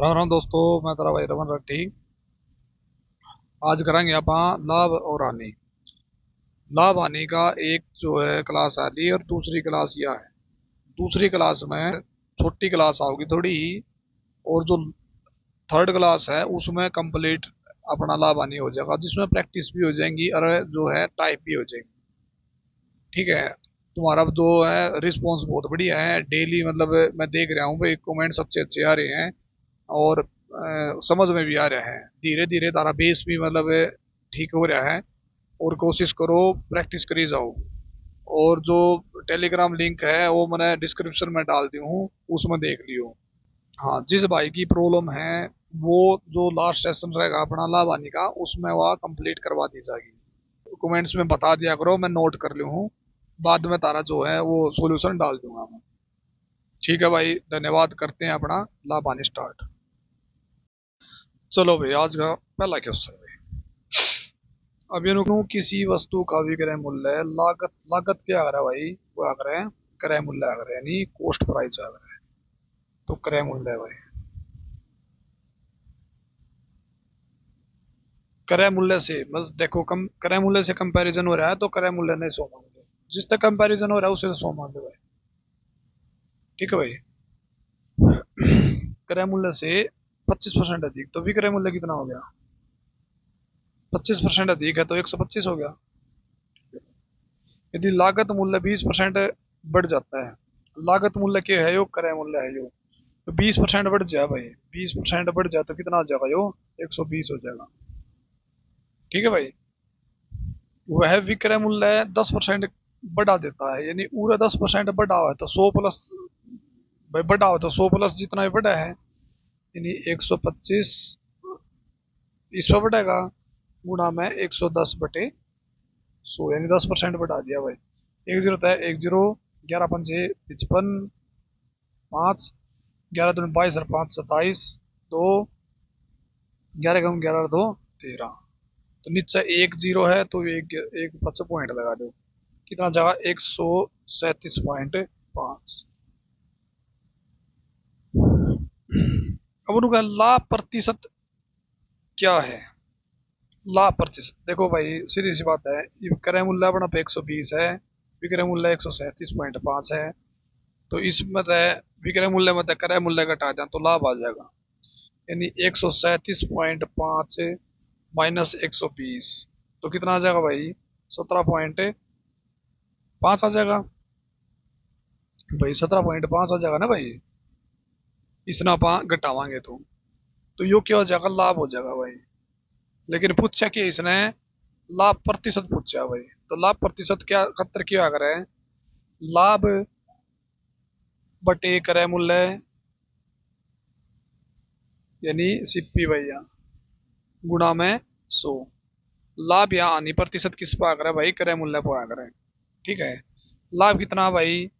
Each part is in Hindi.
राम राम दोस्तों, मैं तेरा भाई रमन रेड्डी। आज करेंगे अपन लाभ और हानि। लाभ हानि का एक जो है क्लास आ रही है और दूसरी क्लास यह है। दूसरी क्लास में छोटी क्लास आओगी थोड़ी ही, और जो थर्ड क्लास है उसमें कंप्लीट अपना लाभ हानि हो जाएगा, जिसमें प्रैक्टिस भी हो जाएंगी और जो है टाइप भी हो जाएगी। ठीक है। तुम्हारा जो है रिस्पॉन्स बहुत बढ़िया है डेली, मतलब मैं देख रहा हूँ भाई, कमेंट्स अच्छे अच्छे आ रहे हैं और समझ में भी आ रहा है। धीरे धीरे तारा बेस भी मतलब ठीक हो रहा है। और कोशिश करो, प्रैक्टिस करी जाओ। और जो टेलीग्राम लिंक है वो मैंने डिस्क्रिप्शन में डाल दी हूँ, उसमें देख लियो। हाँ, जिस भाई की प्रॉब्लम है वो जो लास्ट सेशन रहेगा अपना लाभानी का, उसमें वह कंप्लीट करवा दी जाएगी। कमेंट्स में बता दिया करो, मैं नोट कर लूँ हूँ। बाद में तारा जो है वो सॉल्यूशन डाल दूंगा मैं। ठीक है भाई, धन्यवाद। करते हैं अपना लाभानी स्टार्ट। चलो भाई, आज का पहला क्वेश्चन है। अभिनुकूल किसी वस्तु का विक्रय मूल्य लागत लागत क्या आ रहा है भाई, वो आ रहा है क्रय मूल्य आ रहा है, यानी कॉस्ट प्राइस आ रहा है। तो क्रय मूल्य है भाई। क्रय मूल्य से बस देखो, कम क्रय मूल्य से कंपैरिजन हो रहा है तो क्रय मूल्य नहीं 100 मान लो। जिस तक कंपैरिजन हो रहा है उसे 100 मान लो भाई। ठीक है भाई। क्रय मूल्य से 25% अधिक तो विक्रय मूल्य कितना हो गया? 25% अधिक है तो 125 हो गया। यदि लागत मूल्य 20% बढ़ जाता है, लागत मूल्य क्या है, यो क्रय मूल्य है यो, तो 20% बढ़ जाए भाई, 20% बढ़ जाए तो कितना आ जाएगा यो? 120 हो जाएगा। ठीक है भाई। वह विक्रय मूल्य 10% बढ़ा देता है, यानी पूरा 10% बढ़ा हुआ है तो 100 प्लस, भाई बढ़ा हुआ तो 100 प्लस जितना भी बढ़ा है, यानी 125 इस पर बढ़ेगा, गुणा में 110 बटे 100, यानी 10% बढ़ा दिया भाई। एक जीरो था, एक जीरो, 11 पंजे 55, 5, 11 दूनी 22 और 5 27, 2, 11 कम 11 और 2 13। तो नीचे एक जीरो है तो एक एक बच्चा पॉइंट लगा दो, कितना जगह 137.5। अब उनका लाभ प्रतिशत क्या है? लाभ प्रतिशत देखो भाई, सीधी सी बात है, ये क्रय मूल्य अपना पे 120 है, विक्रय मूल्य 137.5 है। तो इसमें विक्रय मूल्य में क्रय मूल्य घटा दें तो लाभ आ जाएगा, यानी 137.5 माइनस 120, तो कितना आ जाएगा भाई? 17.5 आ जाएगा भाई। 17.5 आ जाएगा ना भाई, इसना आप घटावांगे तो यो क्या हो जाएगा? लाभ हो जाएगा भाई। लेकिन पूछा कि इसने लाभ प्रतिशत पूछा भाई, तो लाभ प्रतिशत क्या खतर क्या अगर है? लाभ बटे क्रय मूल्य, यानी सीपी भैया, गुणा में 100। लाभ या हानि प्रतिशत किस पर आ रहा है भाई? क्रय मूल्य पर आ रहा है। ठीक है। लाभ कितना भाई?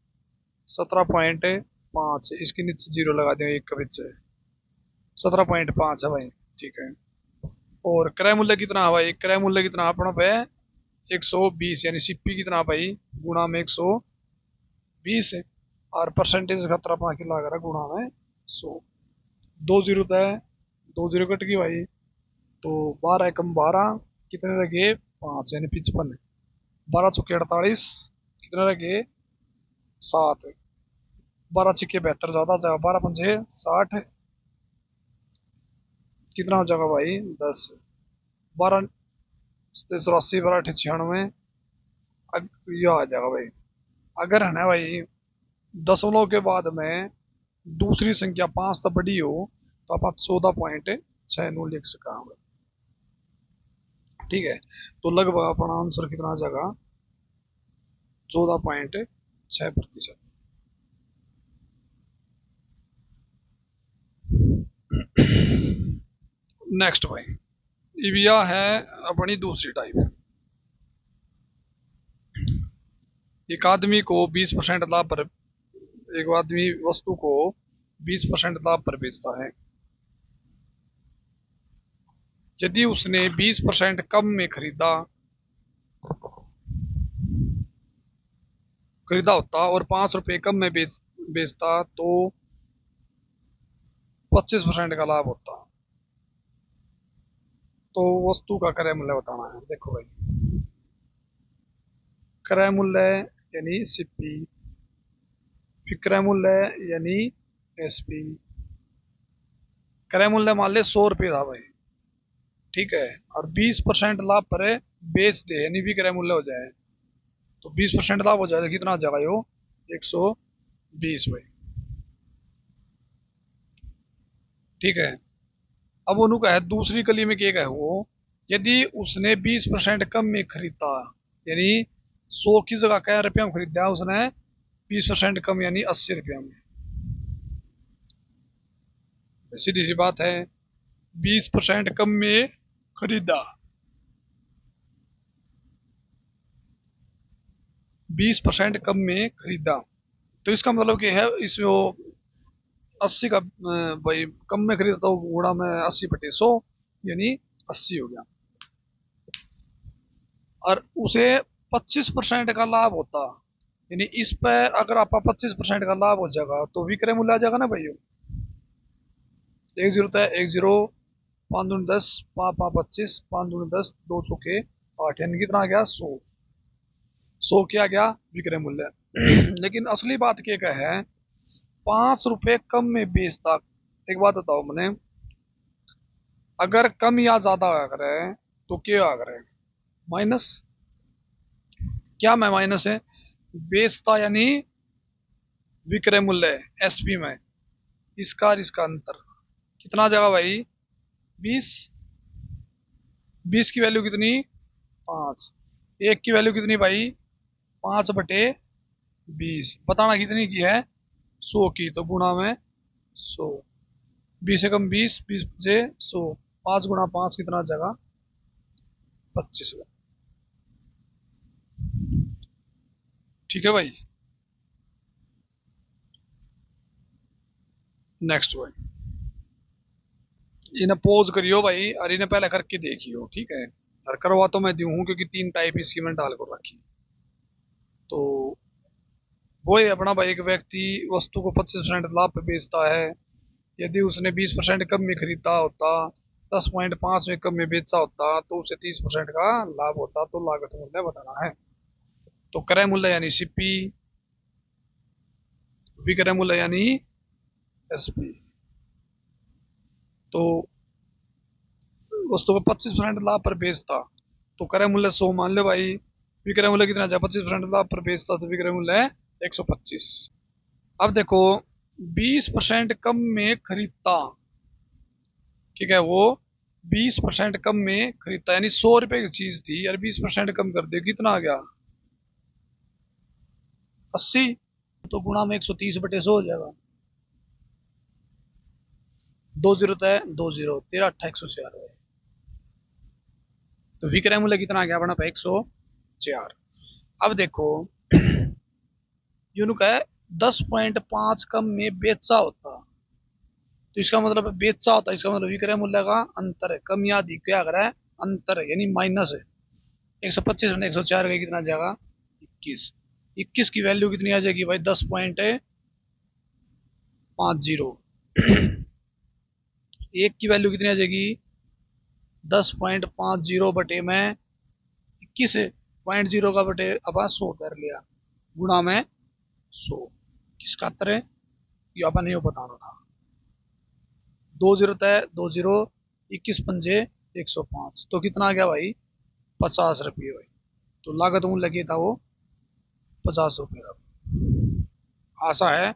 17.5, इसके नीचे जीरो लगा दें एक के पीछे, 17.5 है भाई। ठीक है। और क्रय मूल्य कितना है भाई? क्रय मूल्य कितना अपना पे 120, यानी सीपी कितना भाई? गुणा में 120, और परसेंटेज खतरा अपना की लगा रहा गुणा में 100। दो जीरो तो है, दो जीरो कट गई भाई, तो 12 कम 12 कितने रह गए? 5, यानी 55। 12 चौके 48, कितने रह गए? 7। 12 छिक्के 72, ज्यादा हो जाएगा, 12 पंजे 60, कितना हो जाएगा भाई? 10। 12 84, 12 96, यह आ जाएगा भाई। अगर है ना भाई दशमलव के बाद में दूसरी संख्या 5 तक बड़ी हो तो आप 14.6 लिख सका। ठीक है। तो लगभग अपना आंसर कितना आ जाएगा? 14.6%। नेक्स्ट भाई, इविया है अपनी दूसरी टाइप। एक आदमी को 20% लाभ पर, एक आदमी वस्तु को 20% लाभ पर बेचता है। यदि उसने 20% कम में खरीदा होता और 5 रुपए कम में बेचता तो 25% का लाभ होता। तो वस्तु का क्रय मूल्य बताना है। देखो भाई, क्रय मूल्य यानी सीपी, विक्रय मूल्य यानी एसपी। क्रय मूल्य मान ले 100 रुपये था भाई, ठीक है, और 20% लाभ पर बेच दे यानी विक्रय मूल्य हो जाए, तो 20% लाभ हो जाए तो कितना आ जाएगा यो 120 भाई, ठीक है। अब वो कहा है दूसरी कली में क्या है वो, यदि उसने 20% कम में खरीदा, यानी 100 की जगह क्या रुपया में खरीदा उसने 20% कम यानी 80 रुपया में। सीधी सी बात है, 20% कम में खरीदा, 20% कम में खरीदा, तो इसका मतलब क्या है, इसमें 80 का भाई कम में खरीदा तो गुणा में 80/100 यानी 80 हो गया। और उसे 25% का लाभ होता, यानी इस पे अगर आप 25% का लाभ हो जाएगा तो विक्रय मूल्य आ जाएगा ना भाई। 1 0 है 1 0, 5 दूनी 10, 5 5 25, 5 दूनी 10, 2 चौके 8, यानी कितना आ गया 100। 100 क्या गया विक्रय मूल्य। लेकिन असली बात क्या है, 5 रुपए कम में बेचता। एक बात बताओ मैंने, अगर कम या ज्यादा होया करे तो क्या होया करे, माइनस। क्या में माइनस है, बेचता यानी विक्रय मूल्य एसपी में, इसका और इसका अंतर कितना आ जाएगा भाई 20। 20 की वैल्यू कितनी 5, 1 की वैल्यू कितनी भाई 5/20, बताना कितनी की है 100 की, तो गुणा में 100, 20 से कम 20, 20 से 100, 5 गुणा 5 कितना आ जाएगा 25, ठीक है भाई। नेक्स्ट भाई, इन्हें पोज करियो भाई और इन्हें पहले करके देखियो, ठीक है। और करवा तो मैं दूं क्योंकि 3 टाइप इसकी मैंने डाल कर रखी। तो वो है अपना भाई, एक व्यक्ति वस्तु को 25% लाभ पे बेचता है, यदि उसने 20% कम में खरीदा होता, 10.5 में कम में बेचा होता तो उसे 30% का लाभ होता, तो लागत मूल्य बताना है। तो क्रय मूल्य यानी सीपी, विक्रय मूल्य यानी एसपी। तो वस्तु को 25% लाभ पर बेचता तो क्रय मूल्य 100 मान लो भाई, विक्रय मूल्य कितना जाए 25% लाभ पर बेचता तो विक्रय मूल्य है 125। अब देखो 20% कम में खरीदता, ठीक है, वो 20% कम में खरीदता, यानी 100 रुपए की चीज थी और 20% कम कर दे, कितना आ गया 80, तो गुणा में 130/100 हो जाएगा। 2 0 है 2 0, 13 8 104 है, तो विक्रय मूल्य कितना आ गया अपना 104। अब देखो यूं है 10.5 कम में बेचा होता, तो इसका मतलब बेचा होता, इसका मतलब विक्रय मूल्य का अंतर है, कम या अधिक क्या कर रहा है अंतर है, यानी माइनस है। 125 में 104 का कितना आ जाएगा 21, 21 की वैल्यू कितनी आ जाएगी भाई 10.50, एक की वैल्यू कितनी आ जाएगी 10.50 बटे में 21.0 का बटे अपन 100 कर लिया, गुणा में 100, किसका अंतर है ये अपन नहीं बताना था। 2 0 है 2 0, 21 पंजे 105, तो कितना आ गया भाई 50 रुपये भाई, तो लागत मूल्य क्या था वो 50 रुपये था। आशा है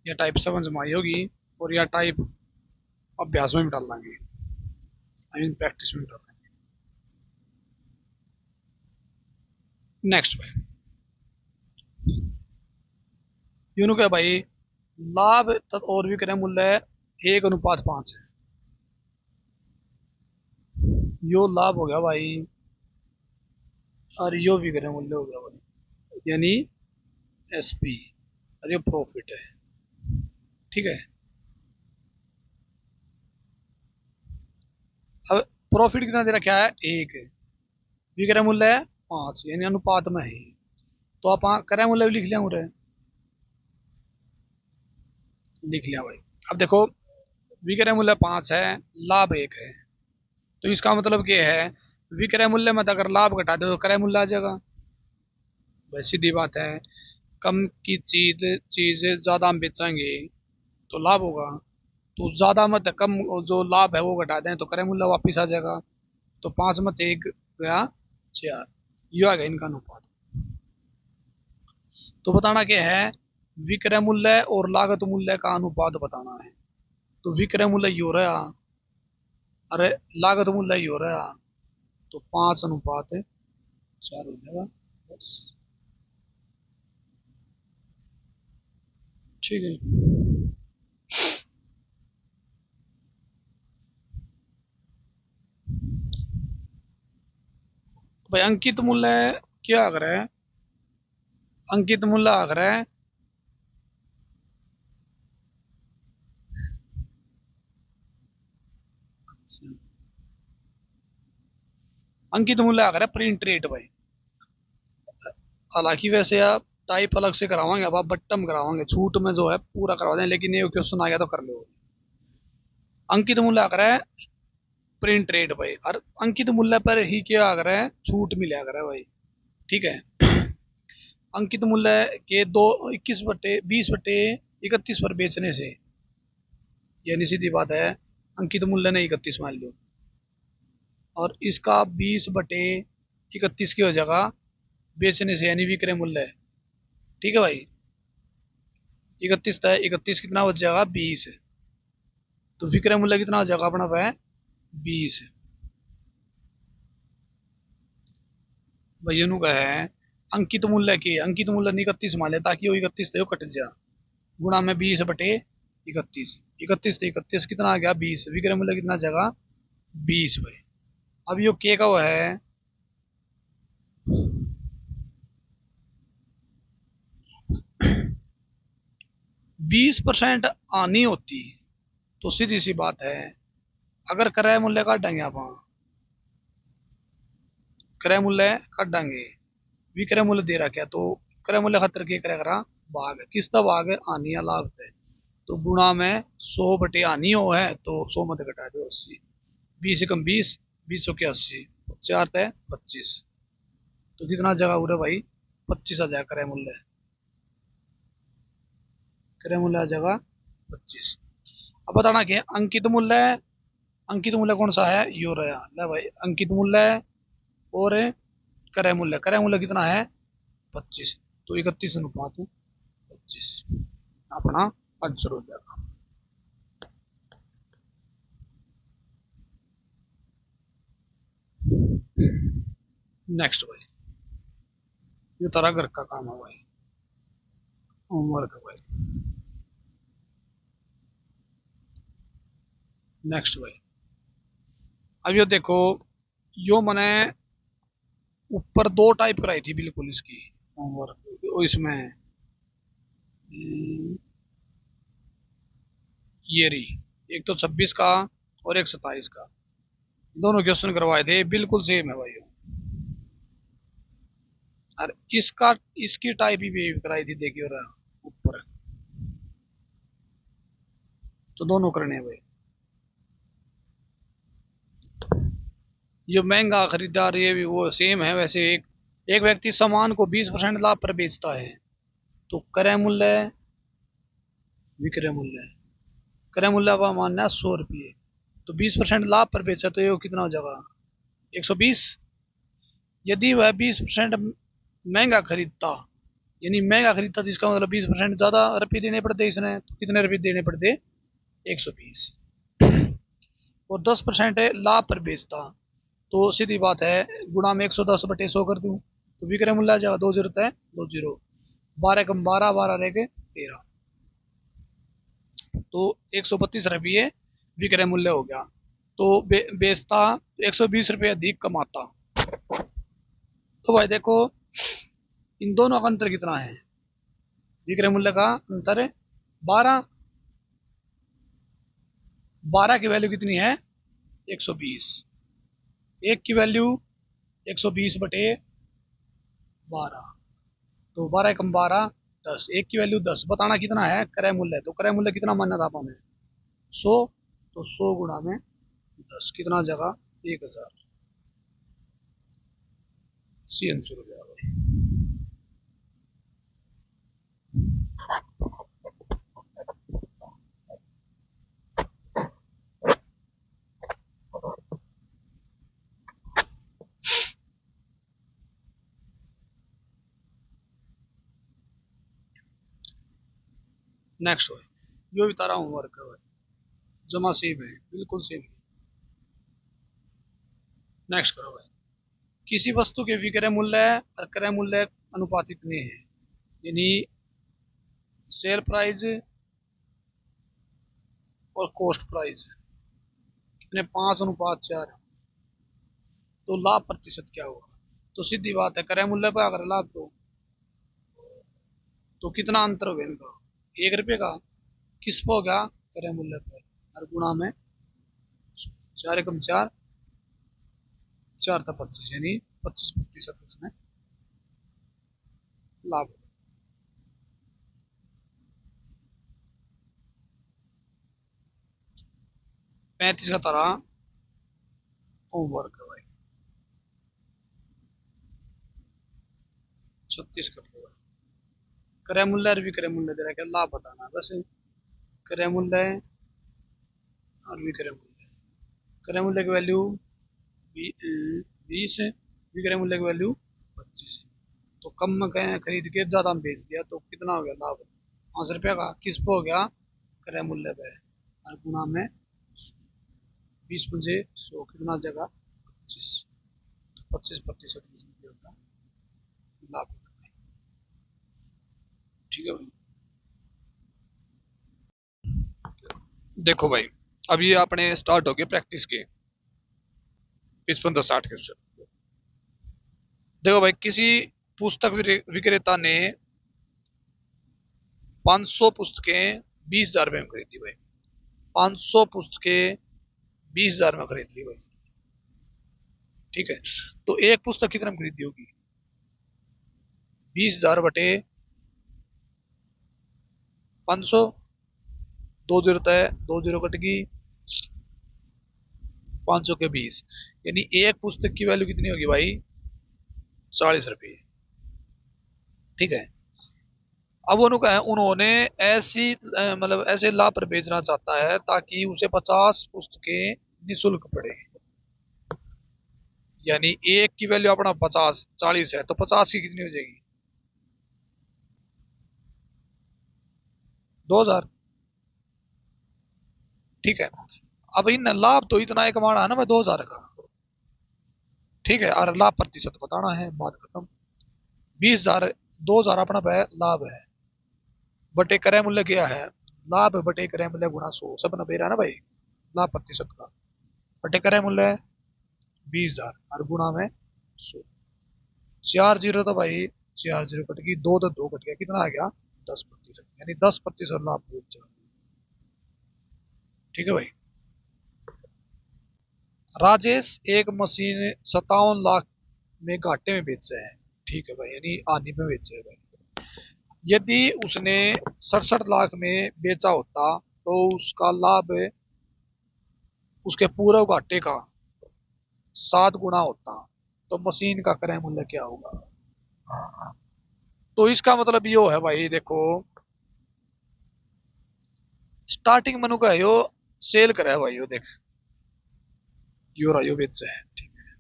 यह टाइप समझ में आई होगी, और यह टाइप अभ्यास में भी डाल देंगे, आई मीन प्रैक्टिस में डाल देंगे। नेक्स्ट भाई, यूं क्या भाई, लाभ और विक्रय मूल्य 1:5 है, यो लाभ हो गया भाई और यो विक्रय मूल्य हो गया भाई, यानी एसपी, और ये प्रॉफिट है, ठीक है। अब प्रॉफिट कितना दे रखा है 1, विक्रय मूल्य है 5, यानी अनुपात में है, तो आप क्रय मूल्य भी लिख लिया, लिख लिया भाई। अब देखो विक्रय मूल्य 5 है, लाभ 1 है, तो इसका मतलब क्या है, विक्रय मूल्य में अगर लाभ घटा दे तो क्रय मूल्य आ जाएगा। भाई सीधी बात है, कम की चीज ज्यादा हम बेचेंगे तो लाभ होगा, तो ज्यादा मत कम जो लाभ है वो घटा दें तो क्रय मूल्य वापिस आ जाएगा। तो 5 मत 1 गया 4, ये आ गया इनका अनुपात। तो बताना क्या है, विक्रय मूल्य और लागत मूल्य का अनुपात बताना है। तो विक्रय मूल्य ये हो रहा, अरे लागत मूल्य ये हो रहा, तो 5:4 हो जाएगा बस, ठीक है। भाई अंकित मूल्य क्या आ रहा है, अंकित मूल्य आ रहा है अंकित मूल्य आ रहा है प्रिंट रेट भाई। हालांकि वैसे आप टाइप अलग से करावाएंगे, अब आप बट्टम करावाएंगे, छूट में जो है पूरा करवा दें, लेकिन ये क्वेश्चन आ गया तो कर लो। अंकित मूल्य आ रहा है प्रिंट रेट भाई, और अंकित मूल्य पर ही क्या आ रहा है, छूट मिला कर है भाई, ठीक है। अंकित मूल्य के 20/20/31 पर बेचने से, यानी सीधी बात है अंकित मूल्य ने 31 मान लो, और इसका 20/31 की हो जाएगा बेचने से, यानी विक्रय मूल्य है, ठीक है भाई। 31 था, 31 कितना बच जाएगा 20, तो विक्रय मूल्य कितना हो जाएगा अपना वह 20। भैया नु का है अंकित मूल्य के, अंकित मूल्य 31 मान ले ताकि वो 31 थे वो कट जा, गुणा में 20/31, 31 थे 31 कितना आ गया 20, विक्रय मूल्य कितना आ जाएगा 20 भाई। अब यो के का वो है 20% आनी होती, तो सीधी सी बात है अगर क्रय मूल्य काटेंगे आप, क्रय मूल्य काटेंगे, विक्रय मूल्य दे रहा क्या, तो क्रय मूल्य खातर क्या करेगा भाग, किसका भाग आनी या लाभ है, तो गुणा में 100/आनी हो है तो 100 मत घटा दो 80, 20 कम 20, 20 के 80, 4 है 25, तो कितना जगह उरे भाई 25 आ जाएगा क्रय मूल्य, क्रय मूल्य आ जाएगा 25। अब बताना क्या अंकित मूल्य, अंकित मूल्य कौन सा है यो रहा ले भाई, अंकित मूल्य और क्रय मूल्य, क्रय मूल्य कितना है 25, तो 31:25 अपना आंसर हो जाएगा। नेक्स्ट भाई, ये तारा घर का काम है भाई, होमवर्क है भाई। नेक्स्ट भाई, अब ये देखो, यो मैंने ऊपर 2 टाइप कराई थी बिल्कुल इसकी होमवर्क, इसमें ये रही, एक तो 26 का और एक 27 का, दोनों क्वेश्चन करवाए थे बिल्कुल सेम है भाई, और इसका इसकी टाइप ही कराई थी देखिए ऊपर, तो दोनों करने हैं भाई। ये महंगा खरीदार ये भी वो सेम है वैसे, एक व्यक्ति सामान को 20% लाभ पर बेचता है, तो क्रय मूल्य विक्रय मूल्य, क्रय मूल्य का मानना है 100 रुपये, तो 20% लाभ पर बेचा तो ये कितना हो जाएगा 120। यदि वह 20% महंगा खरीदता, यानी महंगा खरीदता जिसका मतलब 20% ज्यादा रुपये देने पड़ते इसने, तो कितने रुपये देने पड़ते 120, और 10% लाभ पर बेचता, तो सीधी बात है गुणा में 110/100 कर दूं, तो विक्रय मूल्य आ जाएगा 2 जीरो है 2 जीरो, 12 कम 12, 12 रह गए 13, तो 132 रुपये विक्रय मूल्य हो गया, तो बेचता 120 रुपये अधिक कमाता। तो भाई देखो इन दोनों का अंतर कितना है, विक्रय मूल्य का अंतर 12, 12 की वैल्यू कितनी है 120, एक की वैल्यू 120/12, तो 12 कम 12 10, एक की वैल्यू 10, बताना कितना है क्रय मूल्य, तो क्रय मूल्य कितना मानना था आपने 100, तो 100 गुणा में 10 कितना जगह 1000। सी आंसर हो जाएगा भाई। नेक्स्ट भाई, जो भी तारा होमवर्क है भाई, जमा सेम है, बिल्कुल सेम है। नेक्स्ट करो भाई, किसी वस्तु के विक्रय मूल्य और क्रय मूल्य अनुपातिक नहीं है, यानी सेल प्राइस और कॉस्ट प्राइस कितने 5:4 है, तो लाभ प्रतिशत क्या होगा? तो सीधी बात है, क्रय मूल्य पर अगर लाभ तो कितना अंतर होगा इनका? 1 रुपये का। किस पर होगा? क्रय मूल्य पर, और गुणा में 4 एकम 4, 4 था 25, यानी 25% उसमें लाभ। 35 का तारा होमवर्क है भाई, 36 कर लो भाई। क्रय मूल्य और विक्रय मूल्य दे रहा है, लाभ बताना है बस। क्रय मूल्य और विक्रय मूल्य, क्रय मूल्य की वैल्यू 20 है, विक्रय मूल्य की वैल्यू 25 है। तो कम में खरीद के ज्यादा में बेच दिया, तो कितना हो गया लाभ? 5 रुपया का। किस पे हो गया? क्रय मूल्य पे, और गुणा में 20 पंजे 100, कितना जगह 25, 25% होता लाभ। ठीक है भाई। देखो भाई, अब ये अपने स्टार्ट हो गए प्रैक्टिस के 55-60 क्वेश्चन। देखो भाई, किसी पुस्तक विक्रेता ने 500 पुस्तकें 20,000 रुपए में खरीदी भाई। 500 पुस्तकें 20,000 में खरीद ली भाई। ठीक है, तो एक पुस्तक कितने में खरीदी होगी? 20,000 बटे 500, 2 जीरो तय, 2 जीरो कट गई, 500 के 20, यानी एक पुस्तक की वैल्यू कितनी होगी भाई? 40 रुपये। ठीक है, अब उन्होंने ऐसी मतलब ऐसे लाभ पर बेचना चाहता है ताकि उसे 50 पुस्तकें निःशुल्क पड़े, यानी एक की वैल्यू अपना 50 40 है, तो 50 की कितनी हो जाएगी? 2,000। ठीक है, अब इन लाभ तो इतना ही कमाना है ना भाई, 2,000 का। ठीक है, और लाभ प्रतिशत बताना है, बात खत्म। 20,000, 2,000 अपना लाभ है, बटे क्रय मूल्य क्या है? लाभ बटे क्रय मूल्य गुणा 100, सब 90 रहा ना भाई, लाभ प्रतिशत का, बटे क्रय मूल्य 20,000 और गुणा में 100। 4 जीरो तो भाई 4 जीरो कट गई, 2 तो 2 कट गया, कितना आ गया? 10%, यानी 10% लाभ पहुंच। ठीक है भाई। राजेश एक मशीन 57 लाख में घाटे में बेचा है। ठीक है भाई, यानी आनी में बेचा है भाई। यदि उसने 67 लाख में बेचा होता तो उसका लाभ उसके पूरे घाटे का 7 गुना होता, तो मशीन का क्रय मूल्य क्या होगा? तो इसका मतलब यो है भाई, देखो स्टार्टिंग मनु का है यो, सेल करा है भाई, यो देख यो रहा, यो बेचा है। ठीक है,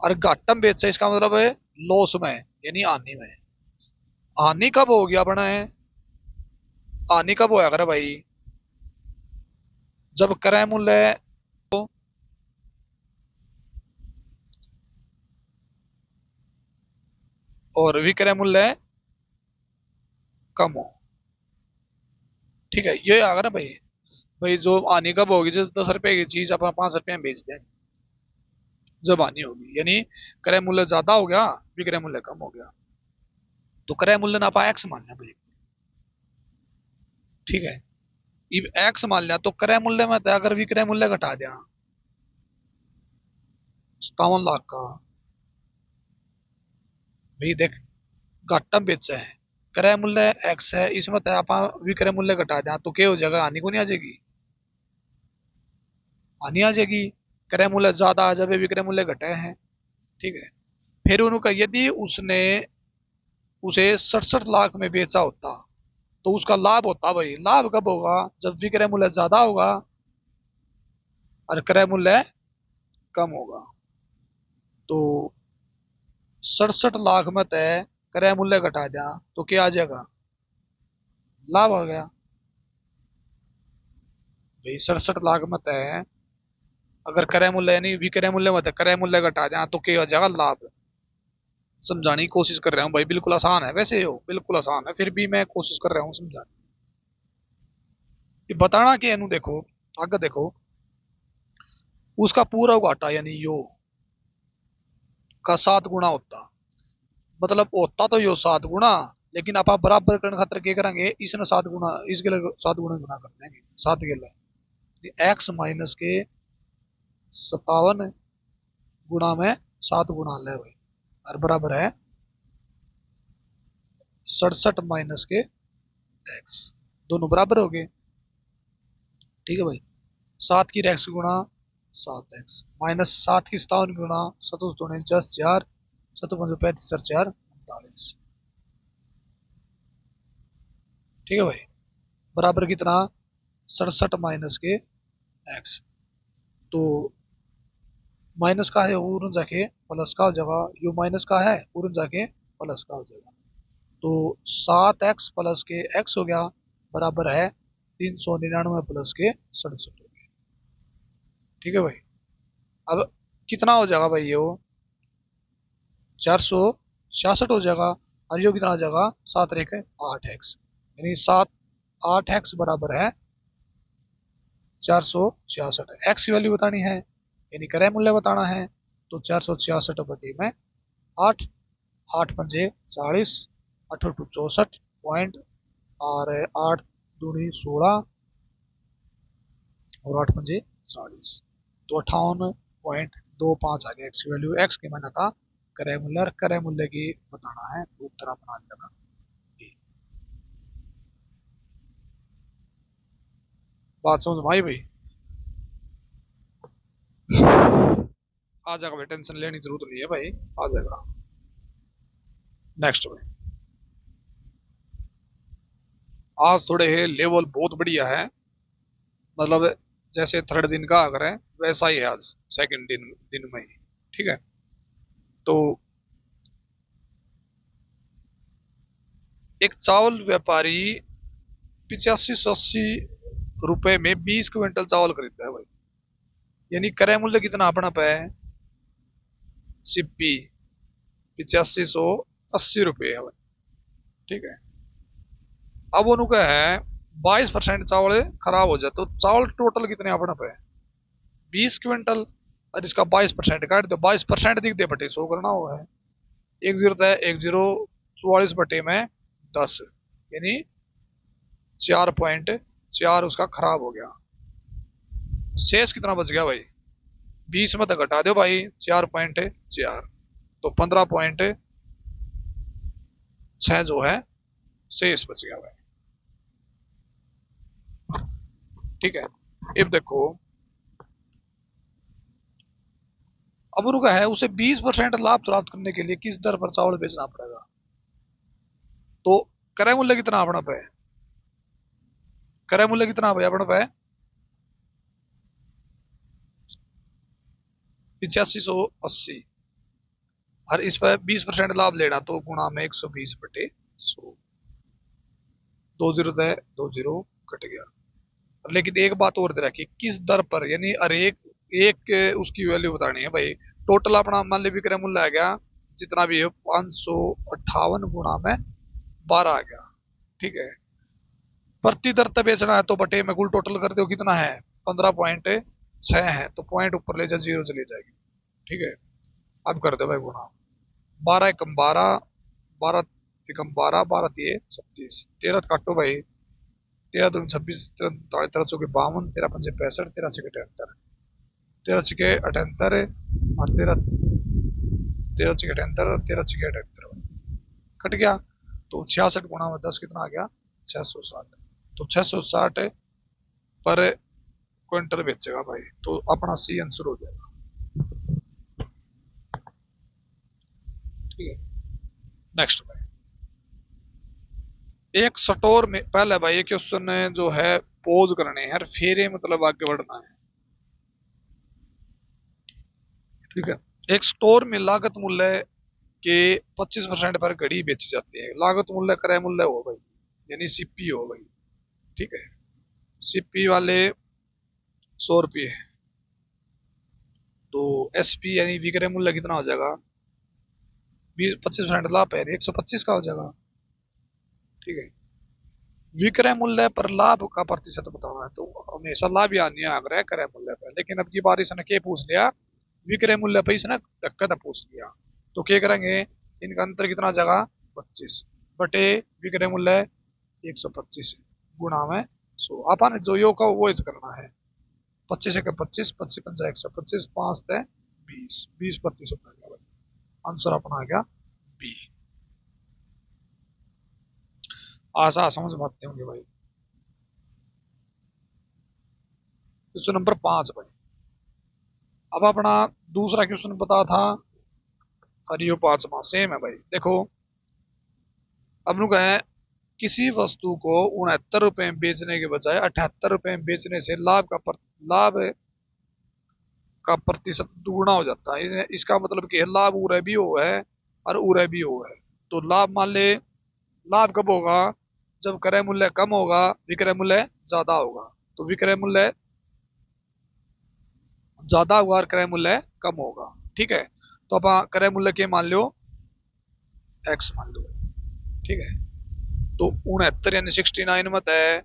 और घाटा में बेचा, इसका मतलब है लॉस में, यानी हानि में। हानि कब हो गया अपना है? हानि कब होया करे भाई? जब क्रय मूल्य और विक्रय मूल्य कम हो। ठीक है, ये आ गया ना भाई। भाई जो हानि कब होगी? जब 10 रुपए की चीज अपन 5 रुपए में बेच दें, जब हानि होगी, यानी क्रय मूल्य ज्यादा हो गया, विक्रय मूल्य कम हो गया। तो क्रय मूल्य ना पा एक्स मान लिया भाई। ठीक है, एक्स मान लिया, तो क्रय मूल्य में था, अगर विक्रय मूल्य घटा दिया 57 लाख का, भाई देख घाटा में बेचा है, क्रय मूल्य एक्स है, इसमें तो आप विक्रय मूल्य घटा दें तो क्या हो जाएगा? हानि को नहीं आ जाएगी? हानि आ जाएगी। क्रय मूल्य ज्यादा आ जाए, विक्रय मूल्य घटे हैं, ठीक है। फिर उनका यदि उसने उसे 67 लाख में बेचा होता तो उसका लाभ होता भाई। लाभ कब होगा? जब विक्रय मूल्य ज्यादा होगा और क्रय मूल्य कम होगा। तो 67 लाख में तय क्रय मूल्य घटा दिया तो क्या आ जाएगा? लाभ आ गया भाई। 67 लाख में तय अगर क्रय मूल्य यानी विक्रय मूल्य में क्रय मूल्य घटा दिया तो क्या हो जाएगा? लाभ। समझाने की कोशिश कर रहा हूँ भाई, बिल्कुल आसान है वैसे, हो बिल्कुल आसान है, फिर भी मैं कोशिश कर रहा हूँ समझाने की। बताना कि एनु देखो, आगे देखो, उसका पूरा घाटा यानी यो का 7 गुना होता। मतलब होता तो यो 7 गुना, लेकिन आप बराबर करने खातर क्या करेंगे? इसने 7 गुना, इसके लिए 7 गुना गुना कर देंगे। 7 के लिए एक्स माइनस के 57 गुना में 7 गुना ले भाई, और बराबर है 67 माइनस के एक्स, दोनों बराबर हो गए, ठीक है भाई। 7 की एक्स गुणा 7x माइनस 7 की 57 गुणा 7×4 7×5 45, ठीक है भाई। बराबर कितना? 67 माइनस के एक्स। तो माइनस का है और जाके प्लस का हो जाएगा, यो माइनस का है और जाके प्लस का हो जाएगा। तो 7x प्लस के x हो गया, बराबर है 399 प्लस के 67 हो गया, ठीक है भाई। अब कितना हो जाएगा भाई? यो 466 हो जाएगा, और यो कितना हो जाएगा? 7 रेख 8x, यानी 8x बराबर है 466। एक्स की वैल्यु बतानी है यानी क्रय मूल्य बताना है, तो 466 बटे में 8, 8×5 40, 8×2 64 पॉइंट, और 8×2 16 और 8×5 40, तो 58.25 आ गया एक्स की वैल्यू। एक्स की माना था क्रय मूल्य, और क्रय मूल्य की बताना है, तो उत्तर बना देना। बात समझ में आई भाई? आ जाएगा भाई, टेंशन लेने की जरूरत नहीं है भाई, आ जाएगा। नेक्स्ट भाई, आज थोड़े लेवल बहुत बढ़िया है, मतलब जैसे थर्ड दिन का अगर है वैसा ही है आज सेकंड दिन में ही, ठीक है। तो एक चावल व्यापारी 8580 रुपए में 20 क्विंटल चावल खरीदता है भाई, यानी क्रय मूल्य कितना अपना पे है? सिप्पी 8580 रुपये है भाई, ठीक है। अब उनका है 22% चावल खराब हो जाए तो चावल टोटल कितने अपना पे है? 20 क्विंटल, और इसका 22% काट दो, 22% दिख दे बटे 100 करना हुआ है। एक जीरो है, 1044 बटे में 10, यानी 4.4 उसका खराब हो गया। शेष कितना बच गया भाई? 20 में तो घटा दो भाई 4.4, तो 15.6 जो है शेष बच गया भाई, ठीक है। अब देखो, अब उनका है उसे 20% लाभ प्राप्त करने के लिए किस दर पर चावल बेचना पड़ेगा? तो क्रय मूल्य कितना अपना पे है? क्रय मूल्य कितना भाई अपना पे है? 8580, और इस पर 20% लाभ लेना तो गुणा में 120 बटे 100, 2 जीरो कट गया। लेकिन एक बात और दे रखी, किस दर पर, यानी अरे एक उसकी वैल्यू बतानी है भाई। टोटल अपना मान ली विक्रय मूल्य आ गया जितना भी है 558 गुणा में 12 आ गया, ठीक है। प्रति दर तक बेचना है तो बटे में कुल टोटल कर दो कितना है? 15.6 है, तो पॉइंट ऊपर ले जा, जीरो चली जाएगी, ठीक है। अब कर दो भाई गुणा, 12 एकम 12, 12 एकम 12, 12 तिये 36, 13 काटो भाई, 13 26, 13 चौके 52, 13 पंजे 65, 13 छके 78, 13 छके 78, और 13 छके 78, 13 छके 78 कट गया। तो 66 गुणा में 10 कितना आ गया? 660। तो 660 पर क्विंटल बेचेगा भाई, तो अपना सी आंसर हो जाएगा। ठीक है, नेक्स्ट भाई, एक स्टोर में, पहले भाई ये क्वेश्चन जो है पोज करने हैं, फिर ये मतलब आगे बढ़ना है। ठीक है, एक स्टोर में लागत मूल्य के 25% पर घड़ी बेची जाती है। लागत मूल्य क्रय मूल्य हो भाई, यानी सीपी हो भाई। ठीक है, सीपी वाले 100 रुपये है, तो एसपी यानी विक्रय मूल्य कितना हो जाएगा, 25% लाभ है, 125 का हो जाएगा। ठीक है, विक्रय मूल्य पर लाभ का प्रतिशत बताना है, तो हमेशा लाभ या नहीं आग्रह क्रय मूल्य पर, लेकिन अब की बार इसने क्या पूछ लिया, विक्रय मूल्य पर इसने धक्का पूछ लिया। तो क्या करेंगे, इनका अंतर कितना जगह 25 बटे विक्रय मूल्य 125 गुणा में 100। अपन जो योग का वो करना है, 25 के 25, 25 पंजा 125, 5 थे 20, 20% आ गया, आंसर अपना आ गया बी। आशा समझ पाते होंगे भाई। क्वेश्चन नंबर 5 भाई, अब अपना दूसरा क्वेश्चन बता था, और ये 5वां सेम है भाई। देखो अब लोग है, किसी वस्तु को 69 रुपए में बेचने के बजाय 78 रुपए में बेचने से लाभ का प्रतिशत दुगुना हो जाता है। इसका मतलब कि लाभ उरे भी हो है और उरे भी हो है। तो लाभ मान ले, लाभ कब होगा, जब क्रय मूल्य कम होगा, विक्रय मूल्य ज्यादा होगा। तो विक्रय मूल्य ज्यादा होगा और क्रय मूल्य कम होगा। ठीक है, तो आप क्रय मूल्य के मान लो एक्स मान लो। ठीक है, तो 69 यानी 69 मत है,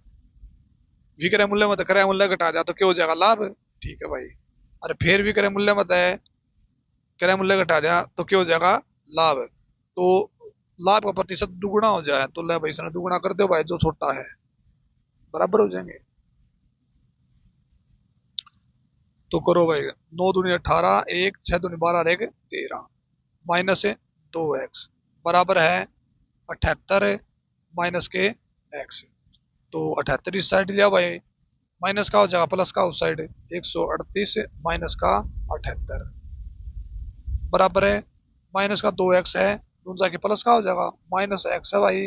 विक्रय मूल्य मत क्रय मूल्य घटा दिया तो क्या हो जाएगा, लाभ। ठीक है भाई, और फिर विक्रय मूल्य मत है, क्रय मूल्य घटा दिया तो क्या हो जाएगा, लाभ। तो लाभ का प्रतिशत दुगुना हो जाए, तो ले भाई इसने दुगुना कर दो भाई, जो छोटा है बराबर हो जाएंगे। तो करो भाई, 9 दूनी 18, 1 6 दूनी 12, 1 13 माइनस 2x बराबर है 78 माइनस के x। तो 78 इस साइड लिया भाई, माइनस का हो जाएगा प्लस का उस साइड, 138 माइनस का 78 बराबर है माइनस का 2x है, दून जाके प्लस का हो जाएगा, माइनस x है भाई,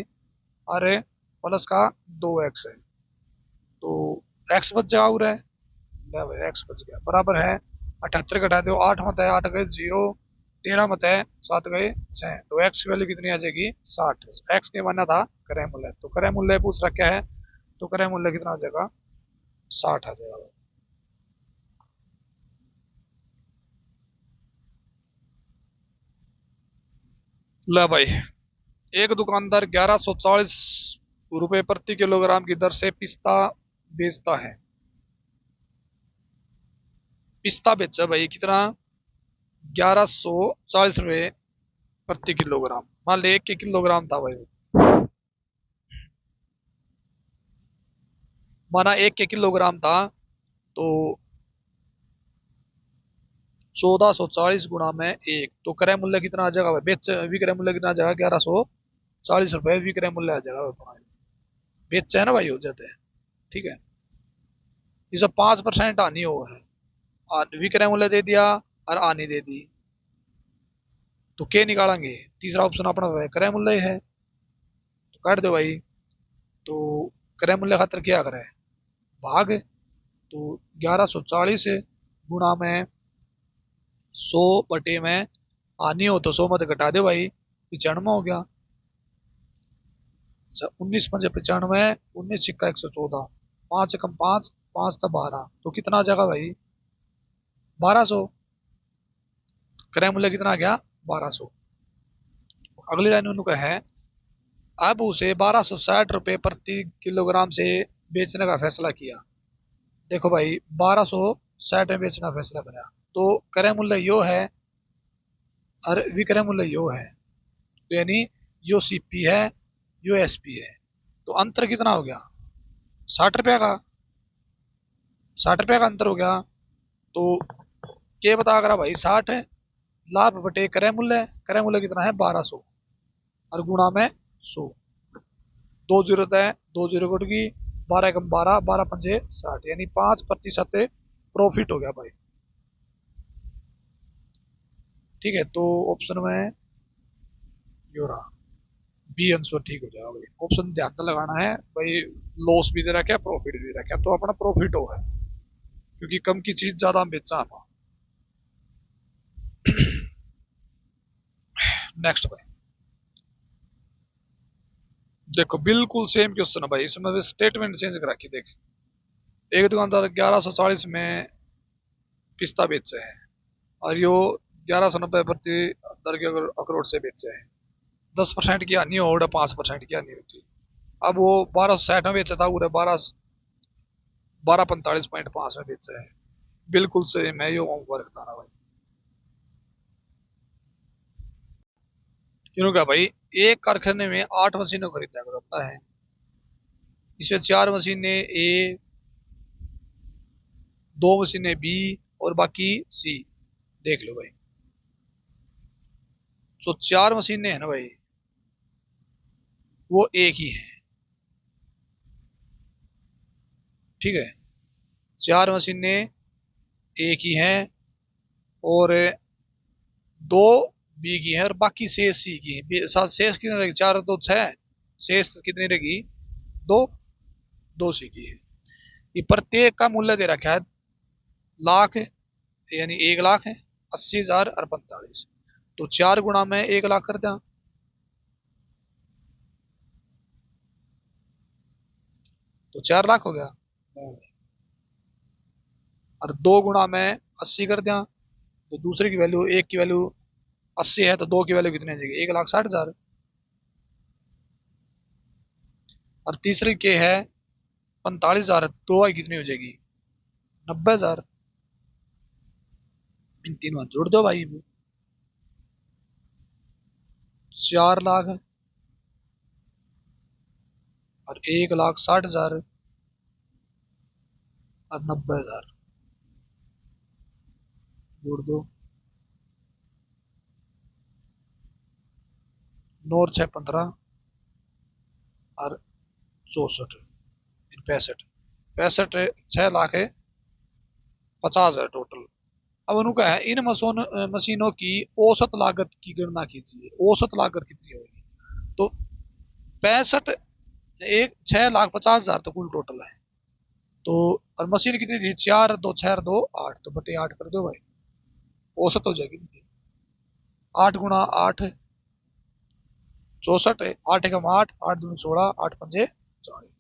अरे प्लस का 2x है, तो x बच जाएगा उरे, ले भाई x बच गया, बराबर है 78 घटा दो, 8 मत है 8 गए 0, 13 मत है 7 गए 6, तो x की वैल्यू कितनी आ जाएगी 60। x के माना था क्रय मूल्य, तो क्रय मूल्य पूछ रखा है, तो क्रय मूल्य कितना आ जाएगा 60 आ जाएगा। ले भाई, एक दुकानदार 1140 रुपए प्रति किलोग्राम की दर से पिस्ता बेचता है। पिस्ता बेचा भाई कितना, 1140 रुपए प्रति किलोग्राम, मान ले 1 किलोग्राम था भाई, माना 1 किलोग्राम था, तो 1440 गुणा में 1, तो क्रय मूल्य कितना आ जाएगा भाई, बेच विक्रय मूल्य कितना आ जाएगा 1140 रुपए विक्रय मूल्य आ जाएगा, बेच है ना भाई, हो जाते हैं। ठीक है, इसे 5% आनी हो है, विक्रय मूल्य दे दिया और आनी दे दी, तो क्या निकालेंगे, तीसरा ऑप्शन अपना क्रय मूल्य है, तो काट दो भाई। तो क्रय मूल्य खातर क्या करे, भाग, तो 1140 गुणा में 100 बटे में आनी हो तो 100 मत घटा दो भाई, 95 हो गया। 19 पंजे 95, 19 छिक्का 114, 5 कम 5, 5 था 12, तो कितना आ जाएगा भाई 1200। क्रय मूल्य कितना आ गया 1200। अगली लाइन उनका है, अब उसे 1260 रुपए प्रति किलोग्राम से बेचने का फैसला किया। देखो भाई 1260 में बेचना फैसला करा, तो क्रय मूल्य यो है और विक्रय मूल्य यो है, तो यानी यो सीपी है यो एसपी है, तो अंतर कितना हो गया 60 रुपया का, 60 रुपया का अंतर हो गया। तो क्या बता करा भाई 60 लाभ बटे क्रय मूल्य कितना है 1200 और गुणा में 100, 2 जीरो है 2 जीरो कट गई, 12 कम 12, 12 पंजे 60, यानी 5% प्रॉफिट हो गया भाई। ठीक है, तो ऑप्शन में यो रहा, बी आंसर ठीक हो जाएगा भाई। ऑप्शन ध्यान से लगाना है भाई, लॉस भी दे रखा है प्रॉफिट भी दे रखा है, तो अपना प्रॉफिट होगा क्योंकि कम की चीज ज्यादा हम बेचा हम। नेक्स्ट भाई, देखो बिल्कुल सेम क्वेश्चन है भाई, इसमें स्टेटमेंट चेंज करा के देख। एक दुकानदार 1140 में पिस्ता बेचे हैं और यो 1190 प्रति दर के अखरोट से बेचे हैं। 10% की हानि और 5% की हानि होती। अब वो 1260 में बेचा था, पूरे 1245.5 में बेचा है। बिल्कुल सेम है, यो वर्क बता रहा भाई। क्यों क्या भाई, एक कारखाने में 8 मशीनों खरीदा जाता है, इसमें 4 मशीनें ए, 2 मशीनें बी और बाकी सी। देख लो भाई, जो 4 मशीनें हैं ना भाई, वो एक ही है। ठीक है, 4 मशीनें एक ही हैं और 2 बी की है और बाकी शेष सी की है। शेष कितनी रहेगी, 4 2 6, शेष कितनी रहेगी, 2, 2 सी की है। ये प्रत्येक का मूल्य दे रखा है लाख, यानी 1 लाख है, 80,000 और 45। तो 4 गुणा में 1 लाख कर दिया, तो 4 लाख हो गया। और 2 गुणा में 80 कर दिया, तो दूसरे की वैल्यू, एक की वैल्यू 80 है तो 2 की वैल्यू कितनी हो जाएगी, 1,60,000। और तीसरी के है 45,000, 2 आई कितनी हो जाएगी, 90,000। इन तीनों जोड़ दो भाई, 4 लाख और 1,60,000 और 90,000 जोड़ दो, 9 और 6 15 और 64, 65, 6 लाख है 50,000 टोटल। अब उनका है, इन मशीनों की औसत लागत की गणना कीजिए। औसत लागत कितनी होगी, तो 65, एक 6,50,000 तो कुल टोटल है। तो और मशीन कितनी थी, 4 2 6 2 8, तो बटे 8 कर दो भाई, औसत हो जाएगी। 8 गुणा 8 64, 8 एकम 8, 8 दूनी 16, 8 पंजे 40,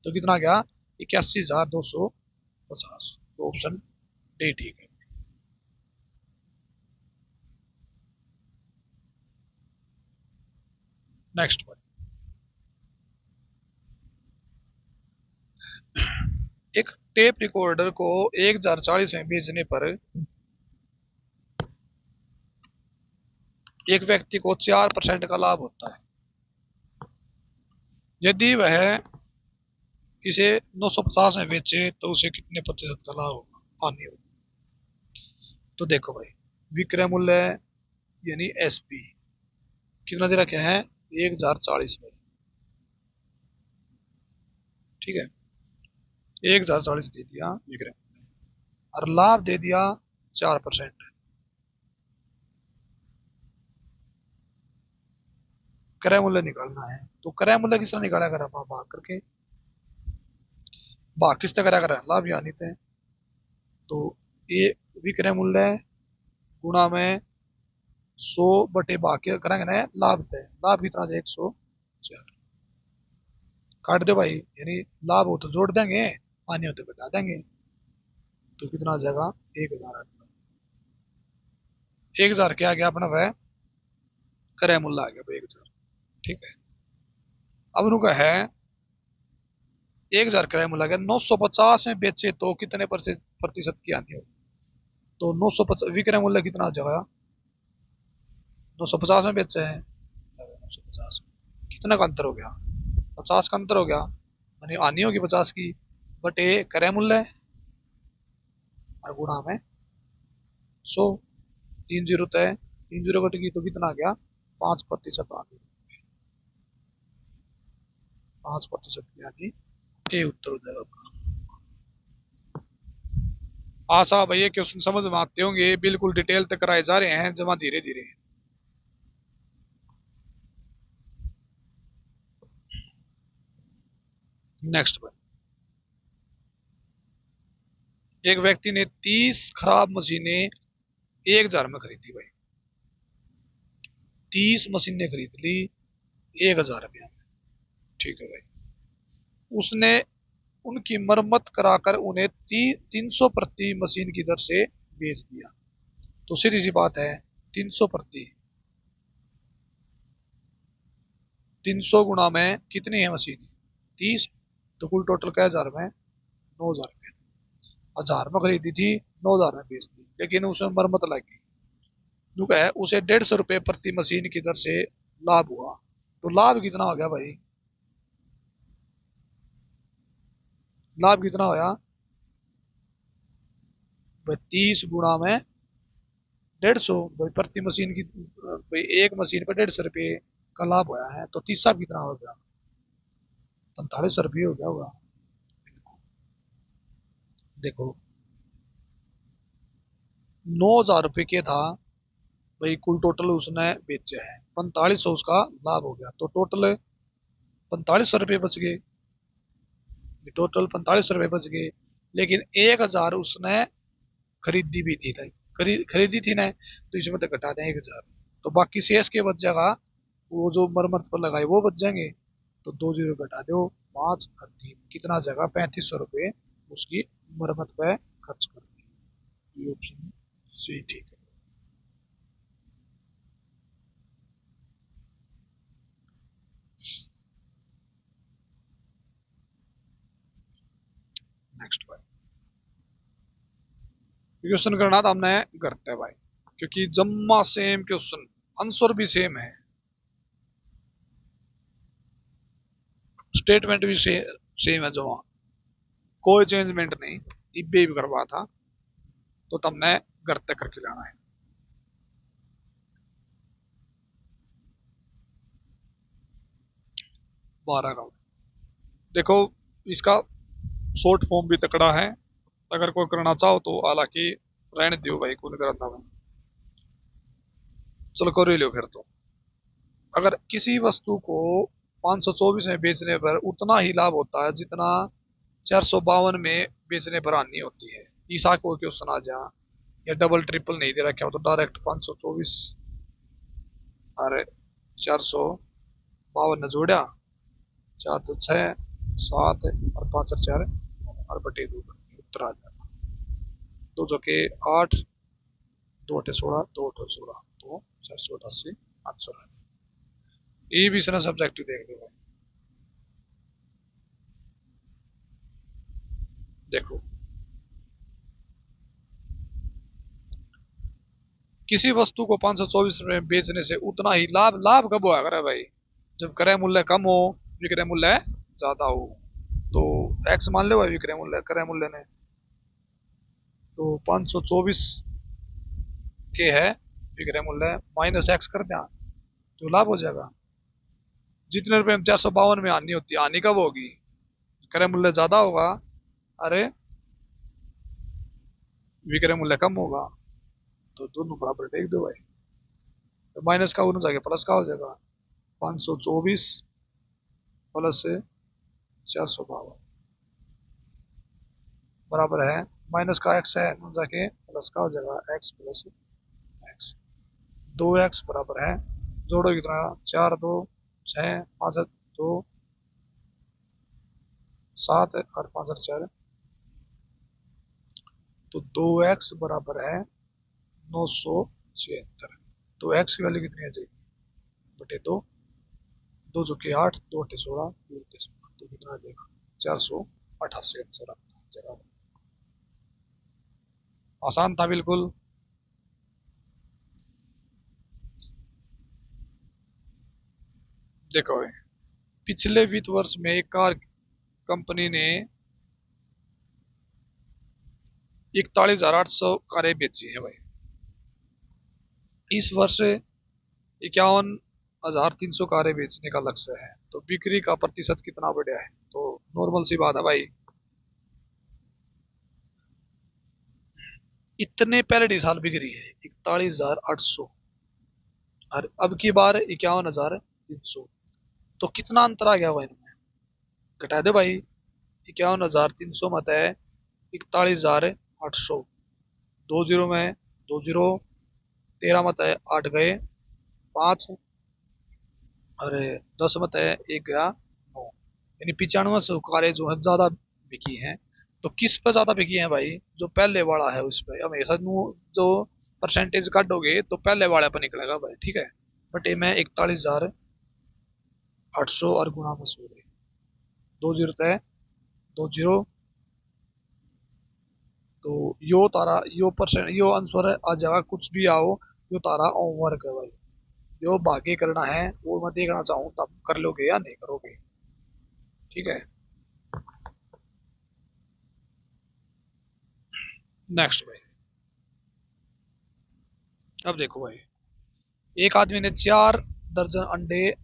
तो कितना गया, 81,250। तो ऑप्शन डी ठीक है। नेक्स्ट भाई, एक टेप रिकॉर्डर को 1,040 में बेचने पर एक व्यक्ति को 4% का लाभ होता है। यदि वह इसे 950 में बेचे तो उसे कितने प्रतिशत का लाभ होगा, हानि होगी। तो देखो भाई, विक्रय मूल्य यानी एसपी कितना दे रखे हैं, 1,040 में। ठीक है, 1,040 दे दिया विक्रय मूल्य और लाभ दे दिया 4%। क्रय मूल्य निकालना है, तो क्रय मूल्य किस तरह निकाला कर, अपना भाग करके, भाग किस तरह करा कर, लाभ या हानि थे। तो ये विक्रय मूल्य गुणा में 100 बटे भाग के करेंगे ना, लाभ थे, लाभ कितना था 104। काट दो भाई, यानी लाभ हो तो जोड़ देंगे, हानि हो तो घटा देंगे, तो कितना आ जाएगा, 1,000 आ जाएगा। 1,000 क्या आ गया अपना, वह क्रय मूल्य आ गया भाई 1,000। ठीक है, अब उनका है 1,000 क्रय मूल्य आ गया, 950 में बेचे तो कितने प्रतिशत की हानि होगी। तो 950 विक्रय मूल्य कितना आ जाएगा, 950 में बेचे हैं, 950 कितना का अंतर हो गया, 50 का अंतर हो गया, यानी हानि होगी 50 की, बटे क्रय मूल्य और गुणा में 100, 3 जीरो तय, 3 जीरो कट गई तो कितना आ गया, 5% हानि, 5% की हानि ये उत्तर हो जाएगा आपका। आशा भैया क्वेश्चन समझ में आते होंगे, बिल्कुल डिटेल तक कराए जा रहे हैं, जमा धीरे धीरे। नेक्स्ट भाई, एक व्यक्ति ने 30 खराब मशीनें 1,000 में खरीदी भाई। 30 मशीनें खरीद ली 1,000 रुपया में, ठीक है भाई। उसने उनकी मरम्मत कराकर उन्हें 300 प्रति मशीन की दर से बेच दिया। तो सीधी सी बात है, 300 प्रति, 300 गुणा में कितनी है मशीन? 30। तो कुल टोटल क्या 1,000 में? 9,000 रुपया। 1,000 में खरीदी थी, 9,000 में बेच दी, लेकिन उसमें मरम्मत लगी। जो है उसे 150 रुपये प्रति मशीन की दर से लाभ हुआ। तो लाभ कितना हो गया भाई? लाभ कितना होया? 30 गुणा में 150 भाई, प्रति मशीन की भाई, एक मशीन पर 150 रुपये का लाभ होया है, तो 30 कितना हो गया? 45 रुपये हो गया होगा। देखो 9,000 रुपये के था भाई, कुल टोटल उसने बेचे हैं 4500, उसका लाभ हो गया, तो टोटल 4500 रुपये बच गए। टोटल 4500 रुपये बच गए, लेकिन 1,000 उसने खरीदी भी थी, खरीदी थी ना, तो इसमें तो घटा दें 1,000, तो बाकी शेष के बच जाएगा, वो जो मरम्मत पर लगाए वो बच जाएंगे। तो 2 जीरो घटा दो, 5 और 3 कितना जाएगा? 3500 रुपये उसकी मरम्मत पे खर्च कर। ये ऑप्शन सी ठीक है। नेक्स्ट भाई, क्वेश्चन करना था हमने करते हैं भाई, क्योंकि जम्मा सेम क्वेश्चन, आंसर भी सेम है, स्टेटमेंट भी सेम है, जमा कोई चेंजमेंट नहीं, इब्बे भी करवा था, तो तुमने घर तक करके लाना है। 12 का देखो, इसका शॉर्ट फॉर्म भी तकड़ा है, अगर कोई करना चाहो तो, हालांकि रहने दियो भाई, कौन कराता भाई। चलो कर ही लो फिर तो। अगर किसी वस्तु को 524 में बेचने पर उतना ही लाभ होता है जितना 452 में बेचने पर हानि होती है, ईसा को क्वेश्चन आ जा, या डबल ट्रिपल नहीं दे रखा हो तो डायरेक्ट 524 और 452 ने जोड़ा, 4 तो 6, 7 और 5 और 4 और बटे 2 करके उत्तर आ जाएगा। दो जो के 8, 2 अठे 16, 2 अठे 16, तो 488 आंसर आ जाएगा। ये भी इसने सब्जेक्टिव देख लिया। देखो किसी वस्तु को 524 में बेचने से उतना ही लाभ, लाभ कब हुआ करे भाई? जब क्रय मूल्य कम हो, विक्रय मूल्य ज्यादा हो। तो एक्स मान लो भाई, विक्रय मूल्य, क्रय मूल्य ने, तो 524 के है विक्रय मूल्य, माइनस एक्स कर दिया, तो लाभ हो जाएगा। जितने रुपए में 452 में हानि होती है, हानि कब होगी? क्रय मूल्य ज्यादा होगा, अरे विक्रय मूल्य कम होगा, तो दोनों बराबर टेक दो भाई, तो माइनस का हो जाएगा, प्लस का हो जाएगा। 524 प्लस 452 बराबर है, माइनस का एक्स है, जाके प्लस का हो जाएगा, एक्स प्लस एक्स। 2x बराबर है, जोड़ो कितना? 4 2 6 5 2 7 और 5 और 4, तो 2x बराबर है 976। तो x की वैल्यू कितनी आ जाएगी? बटे 2, 2 जो कि 8, 2 अठे 16, 2 अठे 16, तो कितना आ जाएगा? 488 आंसर आ जाएगा। आसान था बिल्कुल। देखो पिछले वित्त वर्ष में एक कार कंपनी ने 41,800 कारें बेची है भाई। इस वर्ष 51 1300 कारें बेचने का लक्ष्य है, तो बिक्री का प्रतिशत कितना बढ़ा है? तो नॉर्मल सी बात है भाई, इतने पहले साल बिक्री है 41,800 और अब की बार 51,300, तो कितना अंतर आ गया भाई इनमें? घटा दे भाई, 51,300 मत है 41,800, 20 में 20, 13 मत है 8 गए 5, अरे 10 मत है 1 गया 9, यानी 95 कारें जो है ज्यादा बिकी हैं। तो किस पे ज्यादा बिकी है भाई? जो पहले वाला है उस पे हमेशा जो परसेंटेज काटोगे तो पहले वाले पे निकलेगा भाई, ठीक है। बट ये मैं 41,800 और गुणा में सो गए, 20 है 20, तो यो तारा यो परसेंट यो आंसर आ जाएगा, कुछ भी आओ यो तारा होमवर्क है भाई, जो भाग्य करना है वो मैं देखना चाहूँ तब कर लोगे या नहीं करोगे, ठीक है। नेक्स्ट भाई, अब देखो भाई, एक आदमी ने 4 दर्जन अंडे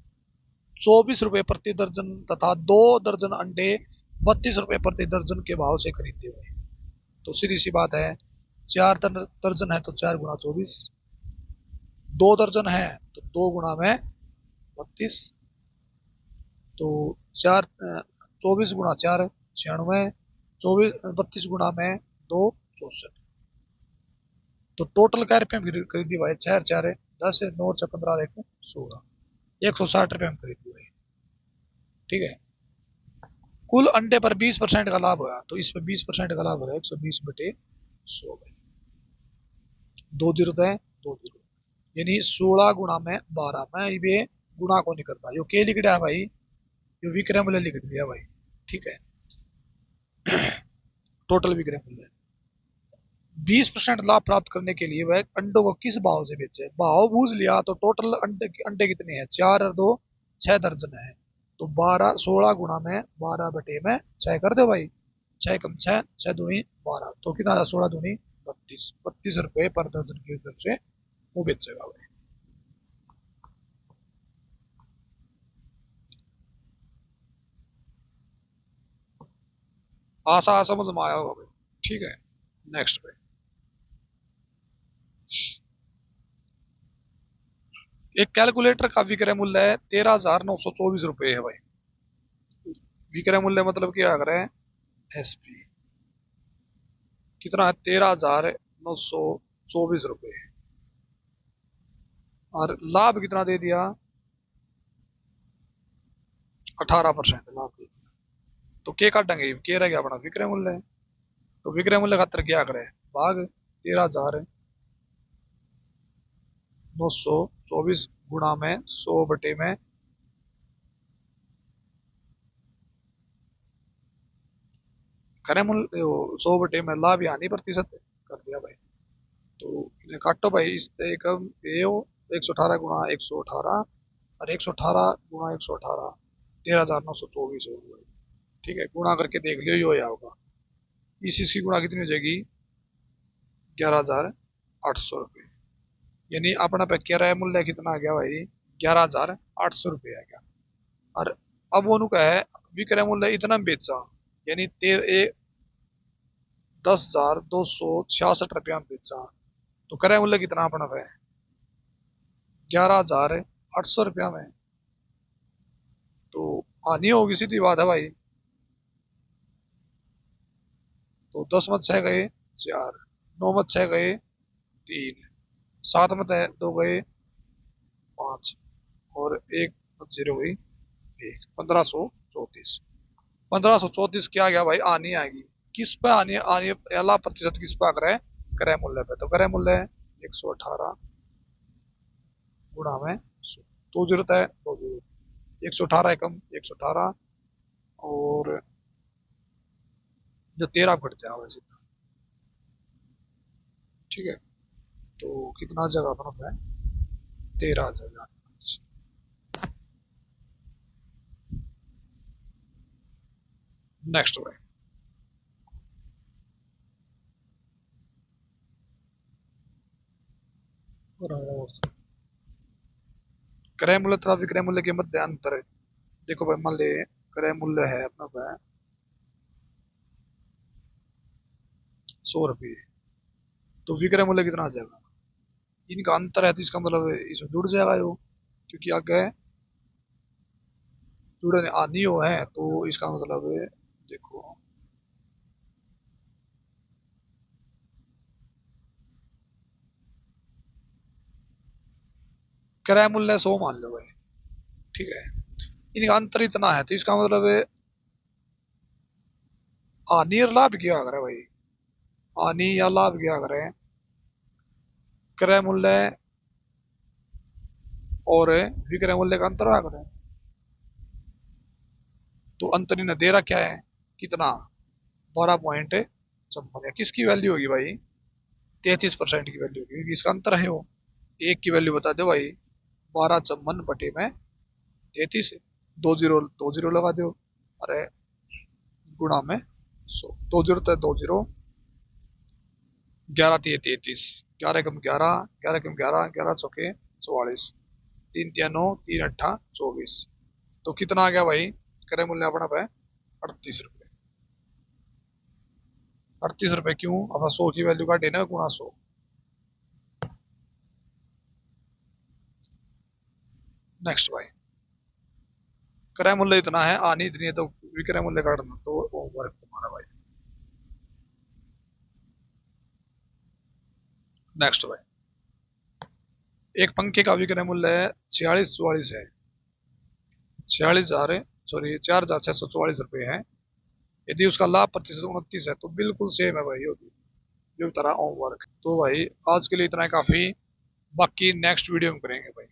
24 रुपए प्रति दर्जन तथा 2 दर्जन अंडे 32 रुपए प्रति दर्जन के भाव से खरीदे हुए। तो सीधी सी बात है, 4 दर्जन है तो 4 गुणा 24, 2 दर्जन है तो 2 गुणा में 32, तो 24 गुणा 4 96, 32 गुणा में 2 64, तो टोटल क्या रुपये में खरीदी भाई? 4 4 10 9 15 1 16, 160 रुपये में खरीदी भाई, ठीक है। कुल अंडे पर 20% का लाभ हुआ, तो इस पर 20% का लाभ होगा 120/100 भाई, 2 जीरो है 2 जीरो, यानी 16 गुणा में 12, मैं ये गुणा को नहीं करता, यो के लिख दिया भाई, यो विक्रय मूल्य लिख दिया भाई, ठीक है। टोटल विक्रय मूल्य 20% लाभ प्राप्त करने के लिए वह अंडों को किस भाव से बेचे? भाव बूझ लिया तो टोटल अंडे कितने हैं? 4 और 2 6 दर्जन है, तो 12 16 गुणा में 12/6 कर दो भाई, 6 कम 6 6 दूनी 12, तो कितना 16 दूनी 32 रुपए पर दर्जन की दर से वो बेचेगा भाई। आशा समझ में आया होगा भाई, ठीक है। नेक्स्ट भाई, एक कैलकुलेटर का विक्रय मूल्य है 13,924 रुपए है भाई। विक्रय मूल्य मतलब क्या कर रहे हैं? एसपी कितना है? 13,924 रुपए, और लाभ कितना दे दिया? 18% लाभ दे दिया, तो क्या काटेंगे? क्या रह गया अपना विक्रय मूल्य, तो विक्रय मूल्य खातर क्या करे? भाग 13,924 गुणा में 100/में, क्रय मूल्य 100/में लाभ यानी प्रतिशत कर दिया भाई, तो इन्हें काटो भाई, इस एक 118 गुणा 118 और 118 गुणा 118, 13,924 होगा भाई, ठीक है। गुणा करके देख लियो, यो आया होगा। इसकी गुणा कितनी हो जाएगी? 11,800 रुपये, यानी अपना पे क्रय मूल्य कितना आ गया भाई? 11,800 रुपये आ गया। और अब वो का है विक्रय मूल्य इतना बेचा, यानी 10,266 रुपया में बेचा, तो क्रय मूल्य कितना अपना पे? 11,800 रुपया में, तो हानि होगी, सीधी बात है भाई। तो 10 मत 6 गए 4, 9 मत 6 गए 3, 7 मत है 2 गए 5, और 1 मत 0 गई 1, 1534, 1534 क्या गया भाई? आनी आएगी किस पे? आनी आनी अला प्रतिशत किस पे आ रहा है? क्रय मूल्य पे, तो क्रय मूल्य 118 गुणा में 100, 2 जीरो है 2 जीरो, 118 एकम 118, और जो 13 घट जाएगा सीधा, ठीक है। तो कितना जगह पर है? 13 जगह। नेक्स्ट भाई, क्रय मूल्य तथा विक्रय मूल्य के मध्य अंतर। देखो भाई, मान ले क्रय मूल्य है अपना भाई 100 रुपये, तो विक्रय मूल्य कितना आ जाएगा, इनका अंतर है तो इसका मतलब इसमें जुड़ जाएगा वो, क्योंकि आगे जुड़े आनी हो है तो इसका मतलब देखो क्रय मूल्य 100 मान लो भाई, ठीक है, इनका अंतर इतना है तो इसका मतलब हानि और लाभ क्या करे भाई, हानि या लाभ क्या करे, क्रय मूल्य और विक्रय मूल्य का अंतर आ करे, तो अंतर इन्हें दे रहा क्या है, कितना 12.56 है, किसकी वैल्यू होगी भाई 33% की वैल्यू होगी, क्योंकि इसका अंतर है वो, एक की वैल्यू बता दो भाई 12 बटे में 33, 2 जीरो लगा दो, अरे गुणा में 100, 2 जीरो तो 2 जीरो, 11 11 कम 11, 11 11 चौके 44, 3 3 9, 3 8 24, तो कितना आ गया भाई, क्रय मूल्य अपना है 38 रुपये। 38 रुपये क्यों, अब 100 की वैल्यू का देना गुणा 100। नेक्स्ट भाई, क्रय मूल्य इतना है, आनी इतनी है, तो विक्रय मूल्य काटना, तो होमवर्क तुम्हारा भाई। नेक्स्ट भाई, एक पंखे का विक्रय मूल्य 4644 है, 46,000 सॉरी 4,644 रुपये है, यदि उसका लाभ प्रतिशत 29 है, तो बिल्कुल सेम है भाई होगी जो तरह होमवर्क। तो भाई आज के लिए इतना ही काफी, बाकी नेक्स्ट वीडियो में करेंगे भाई।